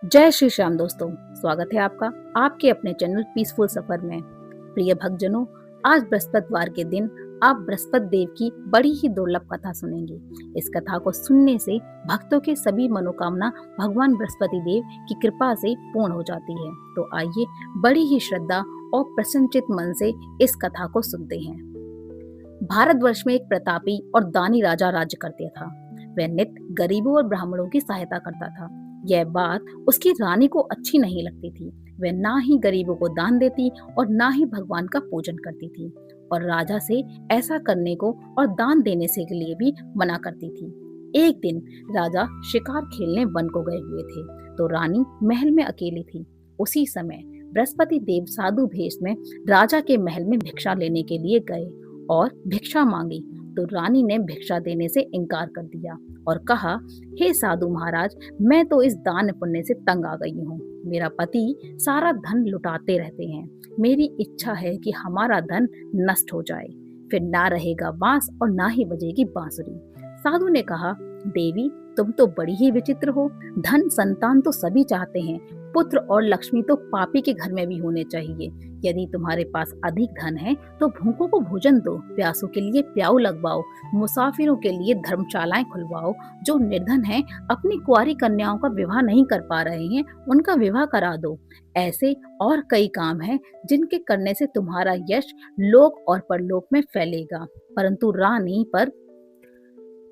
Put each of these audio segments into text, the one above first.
जय श्री श्याम दोस्तों, स्वागत है आपका आपके अपने चैनल पीसफुल सफर में। प्रिय भक्तजनों, आज बृहस्पतिवार के दिन आप बृहस्पति देव की बड़ी ही दुर्लभ कथा सुनेंगे। इस कथा को सुनने से भक्तों के सभी मनोकामना भगवान बृहस्पति देव की कृपा से पूर्ण हो जाती है। तो आइए बड़ी ही श्रद्धा और प्रसन्नचित मन से इस कथा को सुनते हैं। भारतवर्ष में एक प्रतापी और दानी राजा राज्य करता था। वह नित्य गरीबों और ब्राह्मणों की सहायता करता था। यह बात उसकी रानी को अच्छी नहीं लगती थी। वह ना ही गरीबों को दान देती और ना ही भगवान का पूजन करती थी, और राजा से ऐसा करने को और दान देने से के लिए भी मना करती थी। एक दिन राजा शिकार खेलने वन को गए हुए थे, तो रानी महल में अकेली थी। उसी समय बृहस्पति देव साधु भेष में राजा के महल में भिक्षा लेने के लिए गए और भिक्षा मांगी, तो रानी ने भिक्षा देने से इनकार कर दिया और कहा, हे साधु महाराज, मैं तो इस दान पुण्य से तंग आ गई हूँ। मेरा पति सारा धन लुटाते रहते हैं। मेरी इच्छा है कि हमारा धन नष्ट हो जाए, फिर ना रहेगा बांस और ना ही बजेगी बांसुरी। साधु ने कहा, देवी, तुम तो बड़ी ही विचित्र हो। धन संतान तो सभी चाहते हैं, पुत्र और लक्ष्मी तो पापी के घर में भी होने चाहिए। यदि तुम्हारे पास अधिक धन है तो भूखों को भोजन दो, प्यासों के लिए प्याऊ लगवाओ, मुसाफिरों के लिए धर्मशालाएं खुलवाओ। जो निर्धन हैं, अपनी कुंवारी कन्याओं का विवाह नहीं कर पा रहे हैं, उनका विवाह करा दो। ऐसे और कई काम हैं जिनके करने से तुम्हारा यश लोक और परलोक में फैलेगा।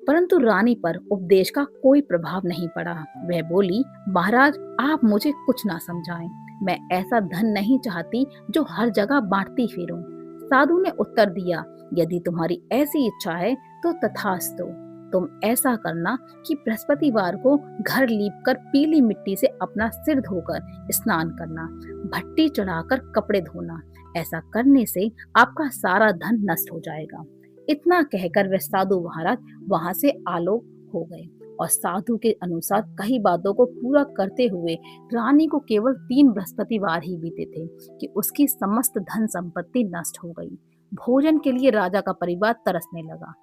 परंतु रानी पर उपदेश का कोई प्रभाव नहीं पड़ा। वह बोली, महाराज, आप मुझे कुछ ना समझाएं। मैं ऐसा धन नहीं चाहती जो हर जगह बांटती फिरूं। साधु ने उत्तर दिया, यदि तुम्हारी ऐसी इच्छा है तो तथास्तु। तुम ऐसा करना कि बृहस्पतिवार को घर लीपकर पीली मिट्टी से अपना सिर धोकर स्नान करना, भट्टी चढ़ाकर कपड़े धोना। ऐसा करने से आपका सारा धन नष्ट हो जाएगा। इतना कहकर वे साधु महाराज वहां से आलोक हो गए, और साधु के अनुसार कई बातों को पूरा करते हुए रानी को केवल 3 बृहस्पतिवार ही बीते थे कि उसकी समस्त धन संपत्ति नष्ट हो गई। भोजन के लिए राजा का परिवार तरसने लगा।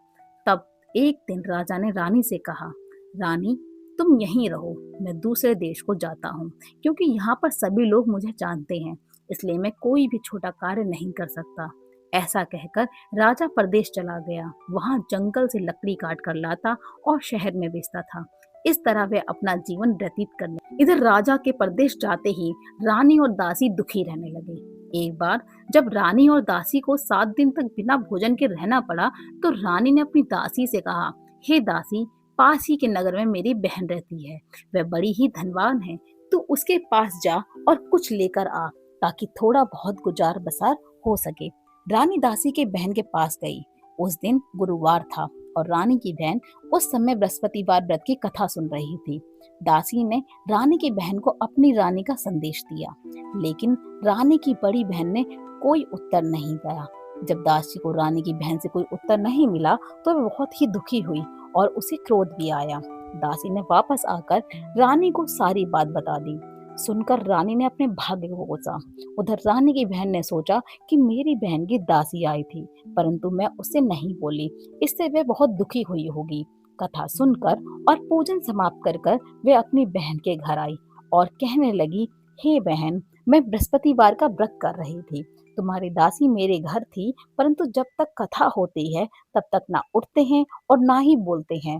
तब एक दिन राजा ने रानी से कहा, रानी, तुम यहीं रहो, मैं दूसरे देश को जाता हूँ, क्योंकि यहाँ पर सभी लोग मुझे जानते हैं, इसलिए मैं कोई भी छोटा कार्य नहीं कर सकता। ऐसा कहकर राजा परदेश चला गया। वहां जंगल से लकड़ी काट कर लाता और शहर में बेचता था। इस तरह वे अपना जीवन व्यतीत करने। इधर राजा के परदेश जाते ही रानी और दासी दुखी रहने लगे। एक बार जब रानी और दासी को 7 दिन तक बिना भोजन के रहना पड़ा, तो रानी ने अपनी दासी से कहा, हे दासी, पास ही के नगर में मेरी बहन रहती है। वह बड़ी ही धनवान है। तू उसके पास जा और कुछ लेकर आ, ताकि थोड़ा बहुत गुजार बसार हो सके। रानी दासी के बहन के पास गई। उस दिन गुरुवार था और रानी की बहन उस समय बृहस्पतिवार व्रत की कथा सुन रही थी। दासी ने रानी की बहन को अपनी रानी का संदेश दिया, लेकिन रानी की बड़ी बहन ने कोई उत्तर नहीं दिया। जब दासी को रानी की बहन से कोई उत्तर नहीं मिला तो वह बहुत ही दुखी हुई और उसे क्रोध भी आया। दासी ने वापस आकर रानी को सारी बात बता दी। सुनकर रानी ने अपने भाग्य को कोसा। उधर रानी की बहन ने सोचा कि मेरी बहन की दासी आई थी, परंतु मैं उससे नहीं बोली, इससे वे बहुत दुखी हुई होगी। कथा सुनकर और पूजन समाप्त कर वे अपनी बहन के घर आई और कहने लगी, हे बहन, मैं बृहस्पतिवार का व्रत कर रही थी। तुम्हारी दासी मेरे घर थी, परंतु जब तक कथा होती है तब तक ना उठते हैं और ना ही बोलते हैं,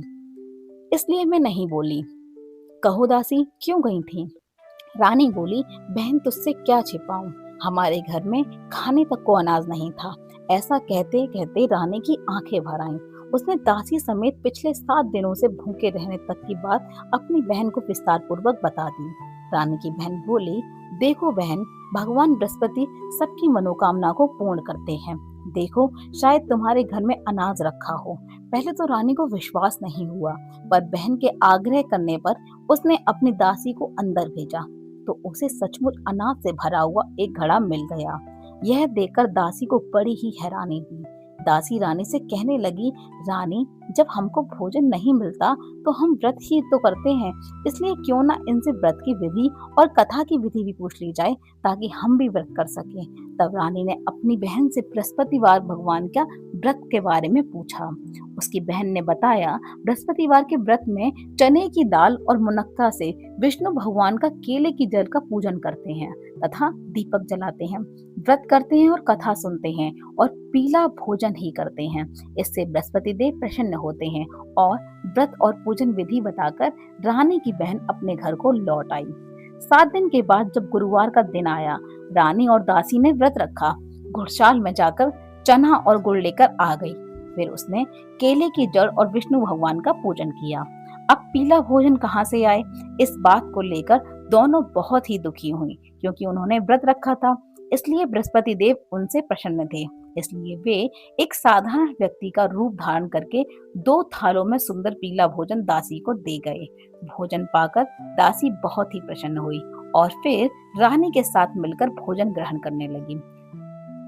इसलिए मैं नहीं बोली। कहो दासी, क्यों गई थी? रानी बोली, बहन, तुझसे क्या छिपाऊं, हमारे घर में खाने तक को अनाज नहीं था। ऐसा कहते कहते रानी की आंखें भर आईं। उसने दासी समेत पिछले 7 दिनों से भूखे रहने तक की बात अपनी बहन को विस्तार पूर्वक बता दी। रानी की बहन बोली, देखो बहन, भगवान बृहस्पति सबकी मनोकामना को पूर्ण करते हैं। देखो, शायद तुम्हारे घर में अनाज रखा हो। पहले तो रानी को विश्वास नहीं हुआ, पर बहन के आग्रह करने पर उसने अपनी दासी को अंदर भेजा, तो उसे सचमुच अनाज से भरा हुआ एक घड़ा मिल गया। यह देखकर दासी को बड़ी ही हैरानी हुई। दासी रानी से कहने लगी, रानी, जब हमको भोजन नहीं मिलता तो हम व्रत ही तो करते हैं, इसलिए क्यों ना इनसे व्रत की विधि और कथा की विधि भी पूछ ली जाए, ताकि हम भी व्रत कर सकें। तब रानी ने अपनी बहन से बृहस्पतिवार भगवान का व्रत के बारे में पूछा। उसकी बहन ने बताया, बृहस्पतिवार के व्रत में चने की दाल और मुनक्का से विष्णु भगवान का केले की जल का पूजन करते हैं तथा दीपक जलाते हैं, व्रत करते हैं और कथा सुनते हैं और पीला भोजन ही करते हैं। इससे बृहस्पति देव प्रसन्न होते हैं और व्रत और पूजन विधि बताकर रानी की बहन अपने घर को लौट आई। 7 दिन के बाद जब गुरुवार का दिन आया, रानी और दासी ने व्रत रखा, घुड़शाल में जाकर चना और गुड़ लेकर आ गई। फिर उसने केले की जड़ और विष्णु भगवान का पूजन किया। अब पीला भोजन कहाँ से आए, इस बात को लेकर दोनों बहुत ही दुखी हुई, क्योंकि उन्होंने व्रत रखा था, इसलिए बृहस्पति देव उनसे प्रसन्न थे। इसलिए वे एक साधारण व्यक्ति का रूप धारण करके 2 थालों में सुंदर पीला भोजन दासी को दे गए। भोजन पाकर दासी बहुत ही प्रसन्न हुई और फिर रानी के साथ मिलकर भोजन ग्रहण करने लगी।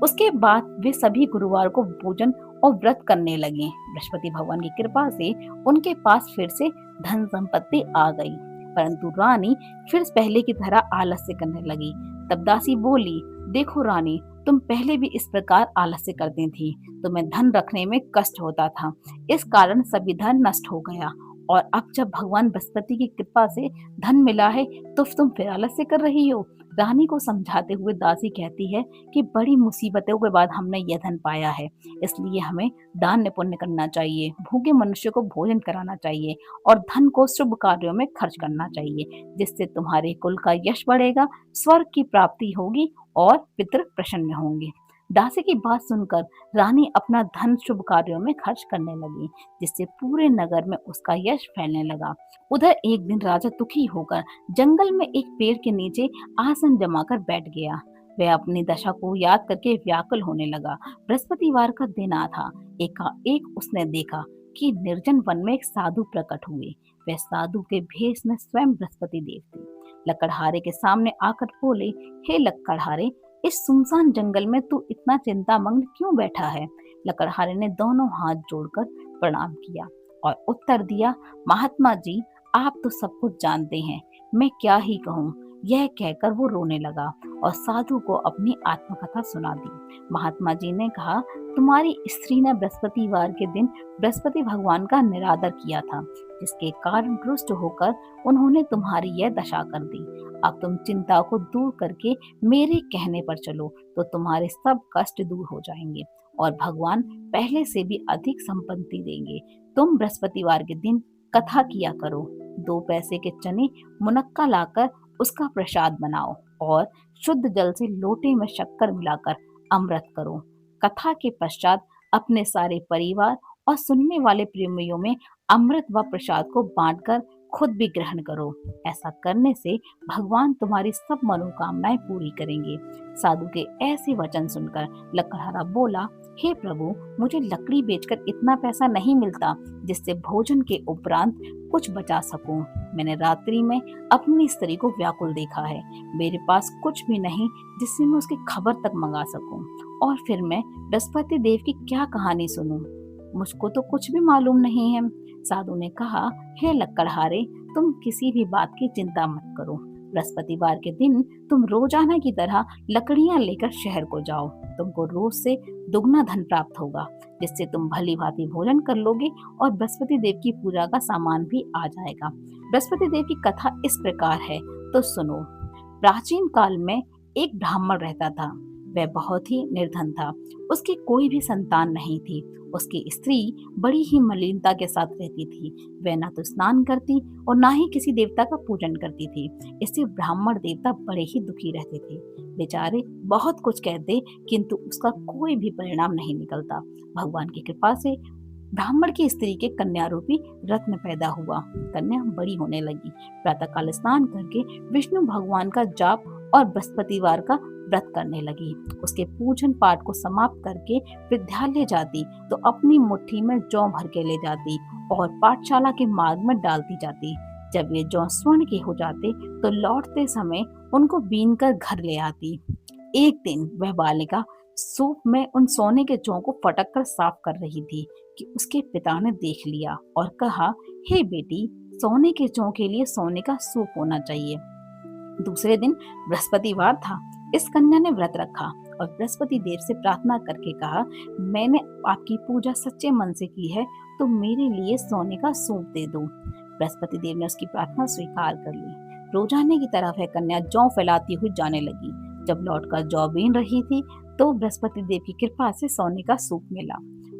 उसके बाद वे सभी गुरुवार को पूजन और व्रत करने लगे। बृहस्पति भगवान की कृपा से उनके पास फिर से धन संपत्ति आ गई, परंतु रानी फिर पहले की तरह आलस्य करने लगी। तब दासी बोली, देखो रानी, तुम पहले भी इस प्रकार आलस्य करती थी, तुम्हें धन रखने में कष्ट होता था, इस कारण सभी धन नष्ट हो गया, और अब जब भगवान बृहस्पति की कृपा से धन मिला है तो तुम फिर आलस्य कर रही हो। रानी को समझाते हुए दासी कहती है कि बड़ी मुसीबतों के बाद हमने यह धन पाया है, इसलिए हमें दान पुण्य करना चाहिए, भूखे मनुष्य को भोजन कराना चाहिए और धन को शुभ कार्यों में खर्च करना चाहिए, जिससे तुम्हारे कुल का यश बढ़ेगा, स्वर्ग की प्राप्ति होगी और पितृ प्रसन्न होंगे। दासी की बात सुनकर रानी अपना धन शुभ कार्यों में खर्च करने लगी, जिससे पूरे नगर में उसका यश फैलने लगा। उधर एक दिन राजा दुखी होकर जंगल में एक पेड़ के नीचे आसन जमाकर बैठ गया। वह अपनी दशा को याद करके व्याकुल होने लगा। बृहस्पतिवार का दिन आ था। एकाएक उसने देखा कि निर्जन वन में एक साधु प्रकट हुए। वह साधु के भेष में स्वयं बृहस्पति देव थे। लकड़हारे के सामने आकर बोले, हे लकड़हारे, इस सुनसान जंगल में तू इतना चिंतामग्न क्यों बैठा है? लकड़हारे ने दोनों हाथ जोड़कर प्रणाम किया और उत्तर दिया, महात्मा जी, आप तो सब कुछ जानते हैं, मैं क्या ही कहूँ। यह कहकर वो रोने लगा और साधु को अपनी आत्मकथा सुना दी। महात्मा जी ने कहा, तुम्हारी स्त्री ने बृहस्पतिवार के दिन बृहस्पति भगवान का निरादर किया था, जिसके कारण रुष्ट होकर उन्होंने तुम्हारी यह दशा कर दी। अब तुम चिंता को दूर करके मेरे कहने पर चलो तो तुम्हारे सब कष्ट दूर हो जाएंगे और भगवान पहले से भी अधिक संपत्ति देंगे। तुम बृहस्पतिवार के दिन कथा किया करो, 2 पैसे के चने मुनक्का लाकर उसका प्रसाद बनाओ और शुद्ध जल से लोटे में शक्कर मिलाकर अमृत करो। कथा के पश्चात अपने सारे परिवार और सुनने वाले प्रेमियों में अमृत व प्रसाद को बांटकर खुद भी ग्रहण करो। ऐसा करने से भगवान तुम्हारी सब मनोकामनाएं पूरी करेंगे। साधु के ऐसे वचन सुनकर लकड़हारा बोला, हे प्रभु, मुझे लकड़ी बेचकर इतना पैसा नहीं मिलता जिससे भोजन के उपरांत कुछ बचा सकूं। मैंने रात्रि में अपनी स्त्री को व्याकुल देखा है। मेरे पास कुछ भी नहीं जिससे मैं उसकी खबर तक मंगा सकूं, और फिर मैं बृहस्पति देव की क्या कहानी सुनूं? मुझको तो कुछ भी मालूम नहीं है। साधु ने कहा, हे लकड़हारे, तुम किसी भी बात की चिंता मत करो। बृहस्पतिवार के दिन तुम रोजाना की तरह लकड़ियां लेकर शहर को जाओ। तुमको रोज से दुगना धन प्राप्त होगा, जिससे तुम भली भांति भोजन कर लोगे और बृहस्पति देव की पूजा का सामान भी आ जाएगा। बृहस्पति देव की कथा इस प्रकार है, तो सुनो। प्राचीन काल में एक ब्राह्मण रहता था। वह बहुत ही निर्धन था। उसकी कोई भी संतान नहीं थी। उसकी स्त्री बड़ी ही मलिनता के साथ रहती थी। वह ना तो स्नान करती और ना ही किसी देवता का पूजन करती थी। इससे ब्राह्मण देवता बड़े ही दुखी रहते थे। बेचारे बहुत कुछ कहते, किंतु उसका कोई भी परिणाम नहीं निकलता। भगवान की कृपा से ब्राह्मण की स्त्री के कन्या रूपी रत्न पैदा हुआ। कन्या बड़ी होने लगी। प्रातःकाल स्नान करके विष्णु भगवान का जाप और बृहस्पतिवार का व्रत करने लगी। उसके पूजन पाठ को समाप्त करके विद्यालय जाती तो अपनी मुट्ठी में जौ भर के ले जाती और पाठशाला के मार्ग में डालती जाती। जब ये जौ स्वर्ण के हो जाते तो लौटते समय उनको बीन कर घर ले आती। एक दिन वह बालिका सूप में उन सोने के जौ को फटक कर साफ कर रही थी कि उसके पिता ने देख लिया और कहा, हे बेटी, सोने के जौ के लिए सोने का सूप होना चाहिए। दूसरे दिन बृहस्पतिवार था। इस कन्या ने व्रत रखा और बृहस्पति देव से प्रार्थना करके कहा, मैंने आपकी पूजा सच्चे मन से की है, तो तुम मेरे लिए सोने का सूप दे दो। बृहस्पति देव ने उसकी प्रार्थना स्वीकार कर ली। रोजाने की तरह वह कन्या जौ फैलाती हुई जाने लगी। जब लौटकर जौ बीन रही थी तो बृहस्पति देव की कृपा से सोने का सूप मिला।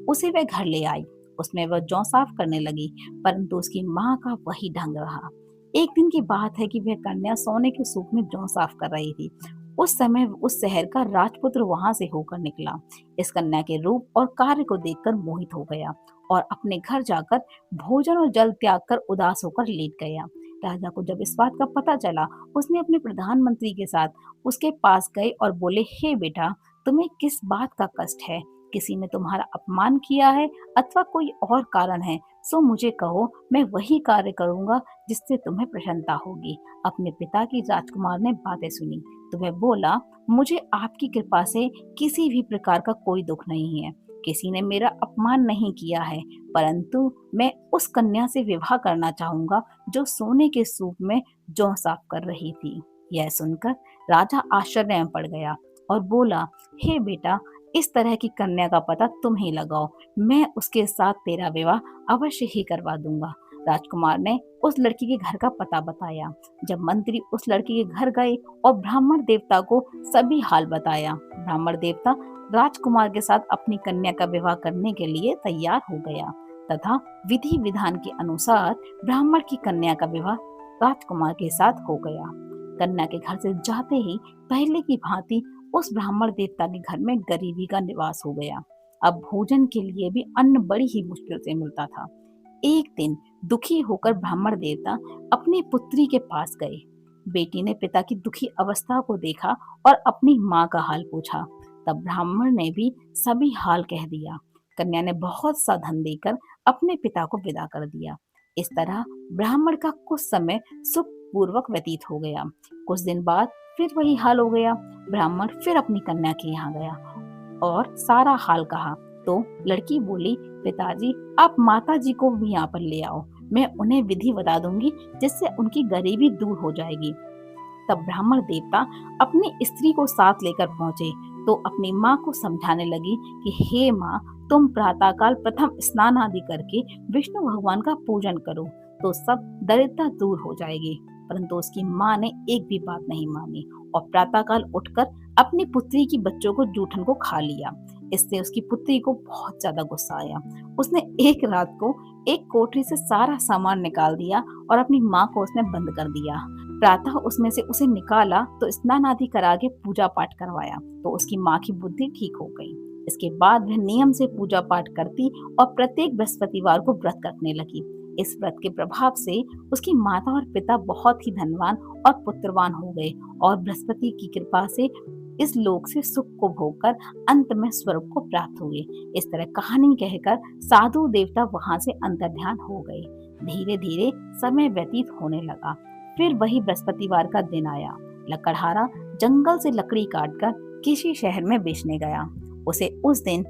उसे वह घर ले आई। उसमें वह जौ साफ करने लगी, परंतु उसकी माँ का वही ढंग रहा। एक दिन की बात है कि वह कन्या सोने के सूप में जौ साफ कर रही थी। उस समय उस शहर का राजपुत्र वहां से होकर निकला। इस कन्या के रूप और कार्य को देखकर मोहित हो गया और अपने घर जाकर भोजन और जल त्याग कर उदास होकर लेट गया। राजा को जब इस बात का पता चला, उसने अपने प्रधानमंत्री के साथ उसके पास गए और बोले, हे बेटा, तुम्हें किस बात का कष्ट है? किसी ने तुम्हारा अपमान किया है अथवा कोई और कारण है? सो मुझे कहो, मैं वही कार्य करूंगा जिससे तुम्हें प्रसन्नता होगी। अपने पिता की राजकुमार ने बातें सुनी तो वह बोला, मुझे आपकी कृपा से किसी भी प्रकार का कोई दुख नहीं है। किसी ने मेरा अपमान नहीं किया है, परंतु मैं उस कन्या से विवाह करना चाहूंगा जो सोने के सूप में जौ साफ कर रही थी। यह सुनकर राजा आश्चर्य में पड़ गया और बोला, हे बेटा, इस तरह की कन्या का पता तुम ही लगाओ, मैं उसके साथ तेरा विवाह अवश्य ही करवा दूंगा। राजकुमार ने उस लड़की के घर का पता बताया। जब मंत्री उस लड़की के घर गए और ब्राह्मण देवता को सभी हाल बताया, ब्राह्मण देवता राजकुमार के साथ अपनी कन्या का विवाह करने के लिए तैयार हो गया तथा विधि विधान के अनुसार ब्राह्मण की कन्या का विवाह राजकुमार के साथ हो गया। कन्या के घर से जाते ही पहले की भांति उस ब्राह्मण देवता के घर में गरीबी का निवास हो गया। अब भोजन के लिए भी अन्न बड़ी ही मुश्किल से मिलता था। एक दिन दुखी होकर ब्राह्मण देवता अपनी पुत्री के पास गए। बेटी ने पिता की दुखी अवस्था को देखा और अपनी माँ का हाल पूछा। तब ब्राह्मण ने भी सभी हाल कह दिया। कन्या ने बहुत सा धन देकर अपने पिता को विदा कर दिया। इस तरह ब्राह्मण का कुछ समय सुख पूर्वक व्यतीत हो गया। कुछ दिन बाद फिर वही हाल हो गया। ब्राह्मण फिर अपनी कन्या के यहाँ गया और सारा हाल कहा तो लड़की बोली, पिताजी, आप माता जी को भी यहाँ पर ले आओ, मैं उन्हें विधि बता दूंगी जिससे उनकी गरीबी दूर हो जाएगी। तब ब्राह्मण देवता अपनी स्त्री को साथ लेकर पहुंचे तो अपनी माँ को समझाने लगी कि हे माँ, तुम प्रातःकाल प्रथम स्नान आदि करके विष्णु भगवान का पूजन करो तो सब दरिद्रता दूर हो जाएगी। परंतु उसकी माँ ने एक भी बात नहीं मानी और प्रातःकाल उठकर अपनी पुत्री की बच्चों को जूठन को खा लिया। इससे उसकी पुत्री को बहुत ज्यादा गुस्सा आया। उसने एक रात को एक कोठरी से सारा सामान निकाल दिया और अपनी माँ को उसने बंद कर दिया। प्रातः उसमें से उसे निकाला तो स्नान आदि करा के पूजा पाठ करवाया तो उसकी माँ की बुद्धि ठीक हो गई। इसके बाद वह नियम से पूजा पाठ करती और प्रत्येक बृहस्पतिवार को व्रत रखने लगी। इस व्रत के प्रभाव से उसकी माता और पिता बहुत ही धनवान और पुत्रवान हो गए और बृहस्पति की कृपा से इस लोक से सुख को भोगकर अंत में स्वर्ग को प्राप्त हुए। इस तरह कहानी कहकर साधु देवता वहां से अंतर्ध्यान हो गए। धीरे धीरे समय व्यतीत होने लगा। फिर वही बृहस्पतिवार का दिन आया। लकड़हारा जंगल से लकड़ी काटकर किसी शहर में बेचने गया। उसे उस दिन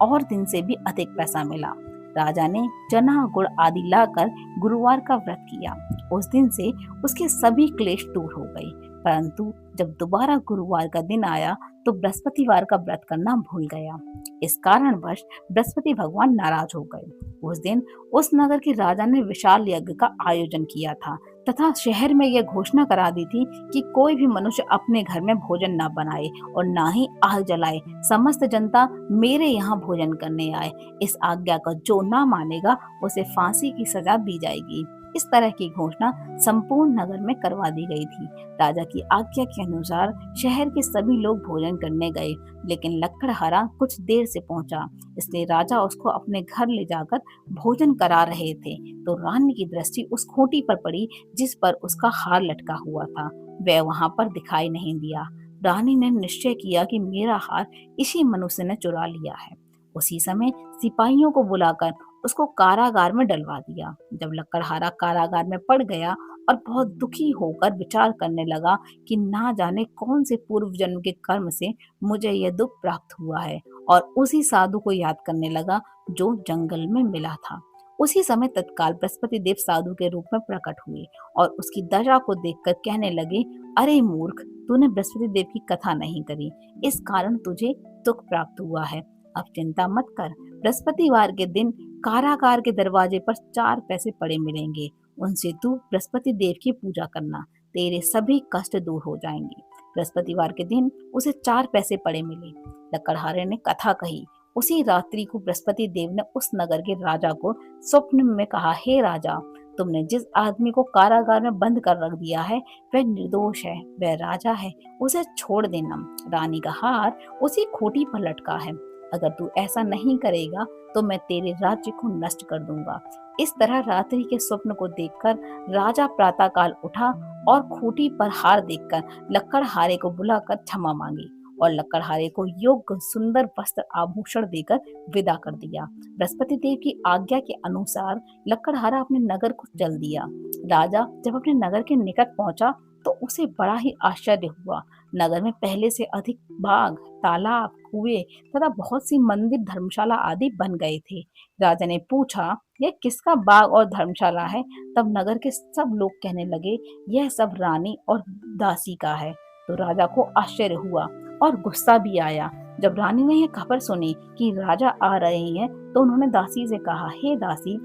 और दिन से भी अधिक पैसा मिला। राजा ने चना गुड़ आदि लाकर गुरुवार का व्रत किया। उस दिन से उसके सभी क्लेश दूर हो गए। परंतु जब दोबारा गुरुवार का दिन आया तो बृहस्पतिवार का व्रत करना भूल गया। इस कारणवश बृहस्पति भगवान नाराज हो गए। उस दिन उस नगर के राजा ने विशाल यज्ञ का आयोजन किया था तथा शहर में यह घोषणा करा दी थी कि कोई भी मनुष्य अपने घर में भोजन न बनाए और न ही आग जलाए। समस्त जनता मेरे यहाँ भोजन करने आए। इस आज्ञा का जो न मानेगा उसे फांसी की सजा दी जाएगी। इस तरह की घोषणा संपूर्ण नगर में करवा दी गई थी। राजा की आज्ञा के अनुसार शहर के सभी लोग भोजन करने गए, लेकिन लकड़हारा कुछ देर से पहुंचा, इसलिए राजा उसको अपने घर ले जाकर भोजन करा रहे थे तो रानी की दृष्टि उस खूंटी पर पड़ी जिस पर उसका हार लटका हुआ था। वह वहां पर दिखाई नहीं दिया। रानी ने निश्चय किया कि मेरा हार इसी मनुष्य ने चुरा लिया है। उसी समय सिपाहियों को बुलाकर उसको कारागार में डलवा दिया। जब लकड़हारा कारागार में पड़ गया और बहुत दुखी होकर विचार करने लगा कि ना जाने कौन से पूर्व जन्म के कर्म से मुझे यह दुख प्राप्त हुआ है, और उसी साधु को याद करने लगा जो जंगल में मिला था। उसी समय तत्काल बृहस्पति देव साधु के रूप में प्रकट हुए और उसकी दशा को देखकर कहने लगे, अरे मूर्ख, तूने बृहस्पति देव की कथा नहीं करी, इस कारण तुझे दुख प्राप्त हुआ है। अब चिंता मत कर, बृहस्पतिवार के दिन कारागार के दरवाजे पर 4 पैसे पड़े मिलेंगे। उनसे तू बृहस्पति देव की पूजा करना, तेरे सभी कष्ट दूर हो जाएंगे। बृहस्पतिवार के दिन उसे 4 पैसे पड़े मिले। लकड़हारे ने कथा कही। उसी रात्रि को बृहस्पति देव ने उस नगर के राजा को स्वप्न में कहा, हे राजा, तुमने जिस आदमी को कारागार में बंद कर रख दिया है वह निर्दोष है, वह राजा है, उसे छोड़ देना। रानी का हार उसी खूंटी पर लटका है। अगर तू ऐसा नहीं करेगा तो मैं तेरे राज्य को नष्ट कर दूंगा। इस तरह रात्रि के स्वप्न को देखकर राजा प्रातःकाल उठा और खूंटी पर हार देखकर लकड़हारे को बुलाकर क्षमा मांगी और लकड़हारे को योग्य सुंदर वस्त्र आभूषण देकर विदा कर दिया। बृहस्पति देव की आज्ञा के अनुसार लकड़हारा अपने नगर को चल दिया। राजा जब अपने नगर के निकट पहुंचा तो उसे बड़ा ही आश्चर्य हुआ। नगर में पहले से अधिक बाग, तालाब, कुएं तथा बहुत सी मंदिर, धर्मशाला आदि बन गए थे। राजा ने पूछा, यह किसका बाग और धर्मशाला है? तब नगर के सब लोग कहने लगे, यह सब रानी और दासी का है। तो राजा को आश्चर्य हुआ और गुस्सा भी आया। जब रानी ने यह खबर सुनी कि राजा आ रहे हैं तो उन्होंने दासी से कहा, हे दासी,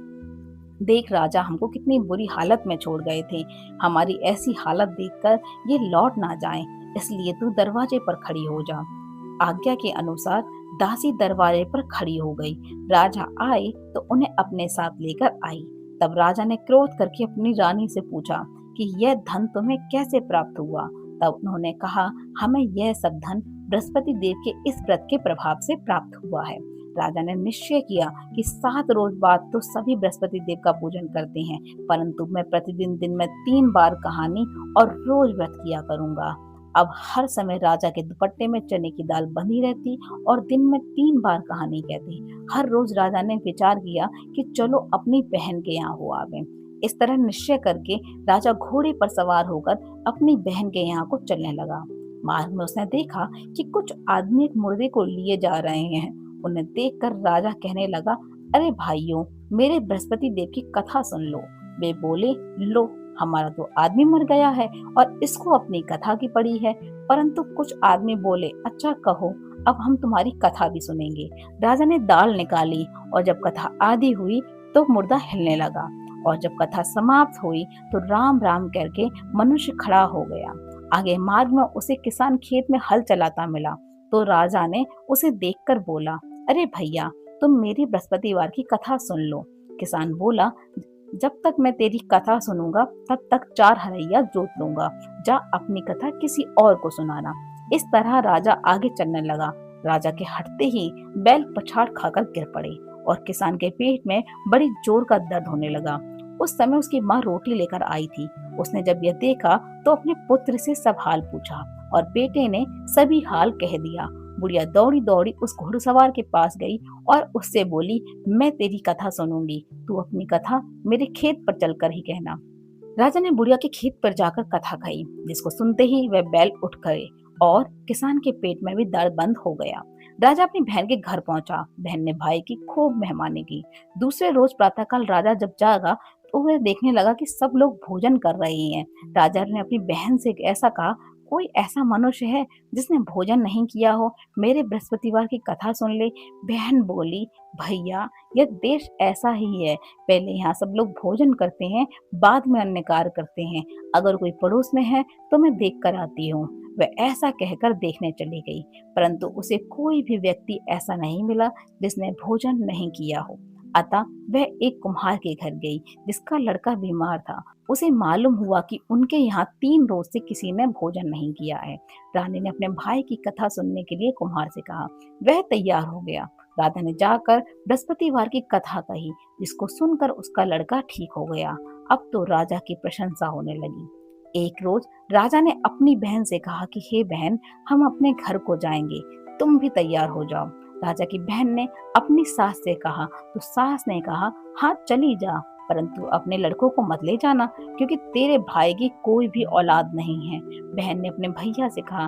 देख राजा हमको कितनी बुरी हालत में छोड़ गए थे। हमारी ऐसी हालत देखकर ये लौट ना जाएं, इसलिए तू दरवाजे पर खड़ी हो जा। आज्ञा के अनुसार दासी दरवाजे पर खड़ी हो गई। राजा आए तो उन्हें अपने साथ लेकर आई। तब राजा ने क्रोध करके अपनी रानी से पूछा कि यह धन तुम्हें कैसे प्राप्त हुआ? तब उन्होंने कहा, हमें यह सब धन बृहस्पति देव के इस व्रत के प्रभाव से प्राप्त हुआ है। राजा ने निश्चय किया कि 7 रोज बाद तो सभी बृहस्पति देव का पूजन करते हैं, परंतु मैं प्रतिदिन दिन में 3 बार कहानी और रोज व्रत किया करूंगा। अब हर समय राजा के दुपट्टे में चने की दाल बंधी रहती और दिन में 3 बार कहानी कहती। हर रोज राजा ने विचार किया कि चलो अपनी बहन के यहाँ हो आवे। इस तरह निश्चय करके राजा घोड़े पर सवार होकर अपनी बहन के यहाँ को चलने लगा। मार्ग में उसने देखा कि कुछ आदमी एक मुर्दे को लिए जा रहे हैं। उन्हें देखकर राजा कहने लगा, अरे भाइयों, मेरे बृहस्पति देव की कथा सुन लो। वे बोले, लो, हमारा तो आदमी मर गया है और इसको अपनी कथा की पड़ी है। परंतु कुछ आदमी बोले, अच्छा कहो, अब हम तुम्हारी कथा भी सुनेंगे। राजा ने दाल निकाली और जब कथा आधी हुई तो मुर्दा हिलने लगा और जब कथा समाप्त हुई तो राम राम करके मनुष्य खड़ा हो गया। आगे मार्ग में उसे किसान खेत में हल चलाता मिला तो राजा ने उसे देखकर बोला, अरे भैया, तुम मेरी बृहस्पतिवार की कथा सुन लो। किसान बोला, जब तक मैं तेरी कथा सुनूंगा तब तक 4 हरैया जोत लूंगा। जा अपनी कथा किसी और को सुनाना। इस तरह राजा आगे चलने लगा। राजा के हटते ही बैल पछाड़ खाकर गिर पड़े और किसान के पेट में बड़ी जोर का दर्द होने लगा। उस समय उसकी माँ रोटी लेकर आई थी। उसने जब यह देखा तो अपने पुत्र से सब हाल पूछा और बेटे ने सभी हाल कह दिया। बुढ़िया दौड़ी दौड़ी उस घुड़सवार के पास गई और उससे बोली, मैं तेरी कथा सुनूंगी, तू अपनी कथा मेरे खेत पर चलकर ही कहना। राजा ने बुढ़िया के खेत पर जाकर कथा कही, जिसको सुनते ही वह बैल उठ गए और किसान के पेट में भी दर्द बंद हो गया। राजा अपनी बहन के घर पहुंचा। बहन ने भाई की खूब मेहमानी की। दूसरे रोज प्रातःकाल राजा जब जागा तो वह देखने लगा कि सब लोग भोजन कर रहे हैं। राजा ने अपनी बहन से ऐसा कहा, कोई ऐसा मनुष्य है जिसने भोजन नहीं किया हो? मेरे बृहस्पतिवार की कथा सुन ले। बहन बोली, भैया, यह देश ऐसा ही है, पहले यहाँ सब लोग भोजन करते हैं, बाद में अन्य कार्य करते हैं। अगर कोई पड़ोस में है तो मैं देख कर आती हूँ। वह ऐसा कहकर देखने चली गई, परंतु उसे कोई भी व्यक्ति ऐसा नहीं मिला जिसने भोजन नहीं किया हो। अतः वह एक कुम्हार के घर गई जिसका लड़का बीमार था। उसे मालूम हुआ कि उनके यहाँ 3 रोज से किसी ने भोजन नहीं किया है। रानी ने अपने भाई की कथा सुनने के लिए कुम्हार से कहा। वह तैयार हो गया। राजा ने जाकर बृहस्पतिवार की कथा कही, जिसको सुनकर उसका लड़का ठीक हो गया। अब तो राजा की प्रशंसा होने लगी। एक रोज राजा ने अपनी बहन से कहा कि हे बहन, हम अपने घर को जाएंगे, तुम भी तैयार हो जाओ। राजा की बहन ने अपनी सास से कहा तो सास ने कहा, हाँ चली जा, परंतु अपने लड़कों को मत ले जाना, क्योंकि तेरे भाई की कोई भी औलाद नहीं है। बहन ने अपने भैया से कहा,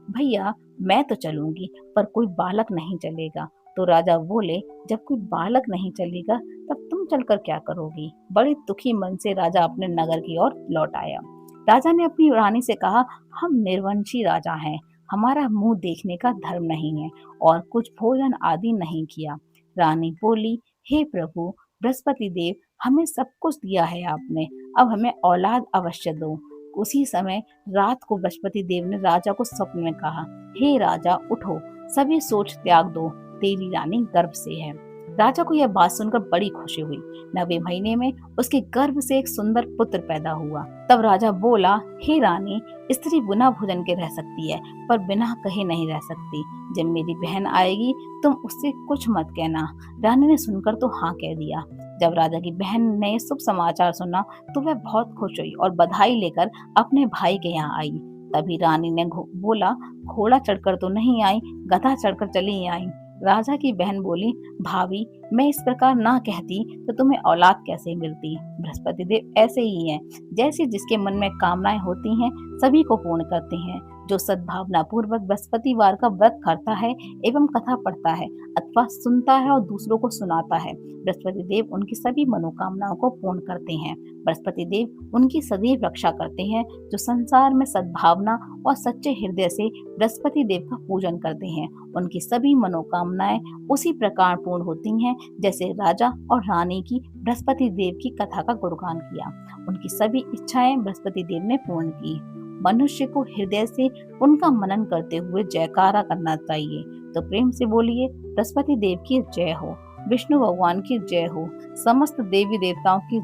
भैया, मैं तो चलूंगी पर कोई बालक नहीं चलेगा। तो राजा बोले, जब कोई बालक नहीं चलेगा तब तुम चलकर क्या करोगी? बड़े दुखी मन से राजा अपने नगर की ओर लौट आया। राजा ने अपनी रानी से कहा, हम निर्वंशी राजा हैं, हमारा मुंह देखने का धर्म नहीं है और कुछ भोजन आदि नहीं किया। रानी बोली, हे प्रभु बृहस्पति देव, हमें सब कुछ दिया है आपने, अब हमें औलाद अवश्य दो। उसी समय रात को बृहस्पति देव ने राजा को स्वप्न में कहा, हे राजा उठो, सभी सोच त्याग दो, तेरी रानी गर्भ से है। राजा को यह बात सुनकर बड़ी खुशी हुई। 9वें महीने में उसके गर्भ से एक सुंदर पुत्र पैदा हुआ। तब राजा बोला, हे रानी, स्त्री बिना भोजन के रह सकती है, पर बिना कहे नहीं रह सकती। जब मेरी बहन आएगी तुम उससे कुछ मत कहना। रानी ने सुनकर तो हाँ कह दिया। जब राजा की बहन ने शुभ समाचार सुना तो वह बहुत खुश हुई और बधाई लेकर अपने भाई के यहाँ आई। तभी रानी ने बोला, घोड़ा चढ़कर तो नहीं आई, गधा चढ़कर चली आई। राजा की बहन बोली, भाभी, मैं इस प्रकार ना कहती तो तुम्हें औलाद कैसे मिलती। बृहस्पति देव ऐसे ही हैं, जैसे जिसके मन में कामनाएं होती हैं सभी को पूर्ण करते हैं। जो सद्भावना पूर्वक बृहस्पतिवार का व्रत करता है एवं कथा पढ़ता है अथवा सुनता है और दूसरों को सुनाता है, बृहस्पति देव उनकी सभी मनोकामनाओं को पूर्ण करते हैं। बृहस्पति देव उनकी सदैव रक्षा करते हैं जो संसार में सद्भावना और सच्चे हृदय से बृहस्पति देव का पूजन करते हैं। उनकी सभी मनोकामनाएं उसी प्रकार पूर्ण होती हैं जैसे राजा और रानी की बृहस्पति देव की कथा का गुणगान किया। उनकी सभी इच्छाएं बृहस्पति देव ने पूर्ण की। मनुष्य को हृदय से उनका मनन करते हुए जयकारा करना चाहिए। तो प्रेम से बोलिए, बृहस्पति देव की जय हो, विष्णु भगवान की जय हो, समस्त देवी देवताओं की